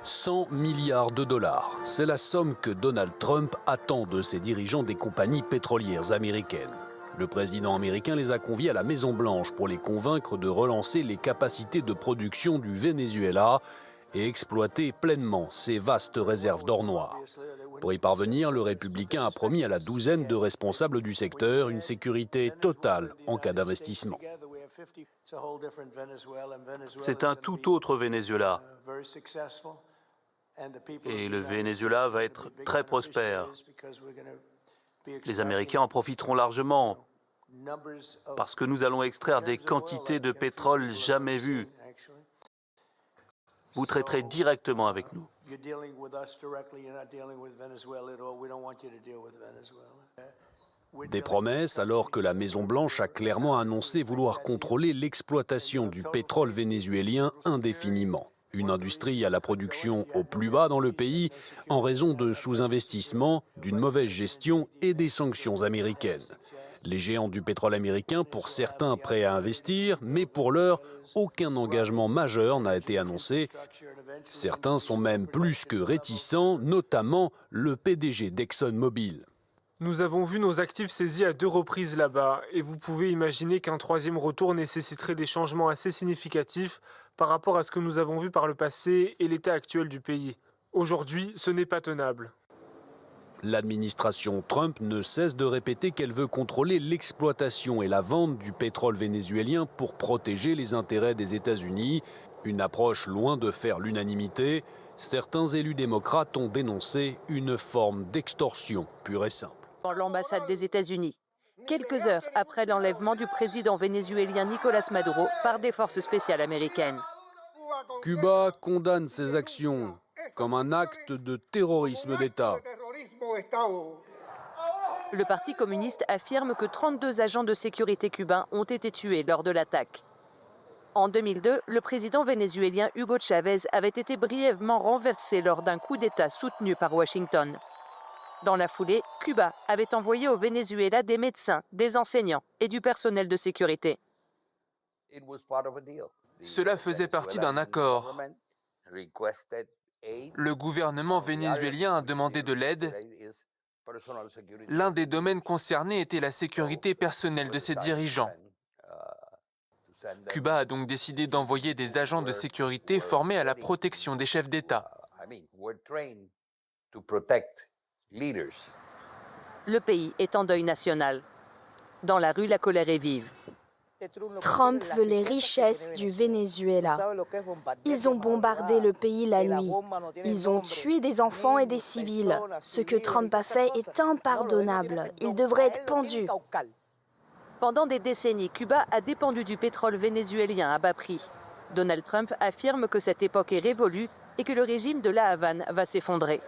100 milliards de dollars, c'est la somme que Donald Trump attend de ses dirigeants des compagnies pétrolières américaines. Le président américain les a conviés à la Maison-Blanche pour les convaincre de relancer les capacités de production du Venezuela et exploiter pleinement ses vastes réserves d'or noir. Pour y parvenir, le républicain a promis à la douzaine de responsables du secteur une sécurité totale en cas d'investissement. C'est un tout autre Venezuela. Et le Venezuela va être très prospère. Les Américains en profiteront largement parce que nous allons extraire des quantités de pétrole jamais vues. Vous traiterez directement avec nous. Des promesses alors que la Maison-Blanche a clairement annoncé vouloir contrôler l'exploitation du pétrole vénézuélien indéfiniment. Une industrie à la production au plus bas dans le pays en raison de sous-investissements, d'une mauvaise gestion et des sanctions américaines. Les géants du pétrole américain, pour certains prêts à investir, mais pour l'heure, aucun engagement majeur n'a été annoncé. Certains sont même plus que réticents, notamment le PDG d'ExxonMobil. Nous avons vu nos actifs saisis à 2 reprises là-bas, et vous pouvez imaginer qu'un 3e retour nécessiterait des changements assez significatifs par rapport à ce que nous avons vu par le passé et l'état actuel du pays. Aujourd'hui, ce n'est pas tenable. L'administration Trump ne cesse de répéter qu'elle veut contrôler l'exploitation et la vente du pétrole vénézuélien pour protéger les intérêts des États-Unis. Une approche loin de faire l'unanimité. Certains élus démocrates ont dénoncé une forme d'extorsion pure et simple. Dans l'ambassade des États-Unis, quelques heures après l'enlèvement du président vénézuélien Nicolás Maduro par des forces spéciales américaines. Cuba condamne ces actions comme un acte de terrorisme d'État. Le Parti communiste affirme que 32 agents de sécurité cubains ont été tués lors de l'attaque. En 2002, le président vénézuélien Hugo Chavez avait été brièvement renversé lors d'un coup d'État soutenu par Washington. Dans la foulée, Cuba avait envoyé au Venezuela des médecins, des enseignants et du personnel de sécurité. Cela faisait partie d'un accord. Le gouvernement vénézuélien a demandé de l'aide. L'un des domaines concernés était la sécurité personnelle de ses dirigeants. Cuba a donc décidé d'envoyer des agents de sécurité formés à la protection des chefs d'État. Le pays est en deuil national. Dans la rue, la colère est vive. Trump veut les richesses du Venezuela. Ils ont bombardé le pays la nuit. Ils ont tué des enfants et des civils. Ce que Trump a fait est impardonnable. Il devrait être pendu. Pendant des décennies, Cuba a dépendu du pétrole vénézuélien à bas prix. Donald Trump affirme que cette époque est révolue et que le régime de La Havane va s'effondrer.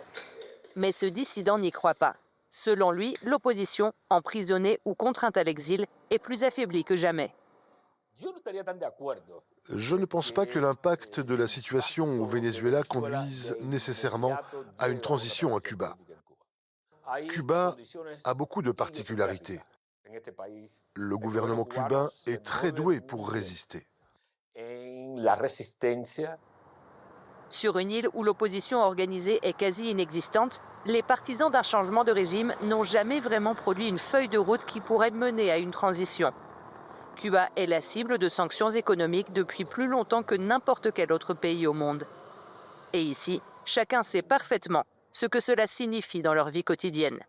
Mais ce dissident n'y croit pas. Selon lui, l'opposition, emprisonnée ou contrainte à l'exil, est plus affaiblie que jamais. Je ne pense pas que l'impact de la situation au Venezuela conduise nécessairement à une transition à Cuba. Cuba a beaucoup de particularités. Le gouvernement cubain est très doué pour résister. Sur une île où l'opposition organisée est quasi inexistante, les partisans d'un changement de régime n'ont jamais vraiment produit une feuille de route qui pourrait mener à une transition. Cuba est la cible de sanctions économiques depuis plus longtemps que n'importe quel autre pays au monde. Et ici, chacun sait parfaitement ce que cela signifie dans leur vie quotidienne.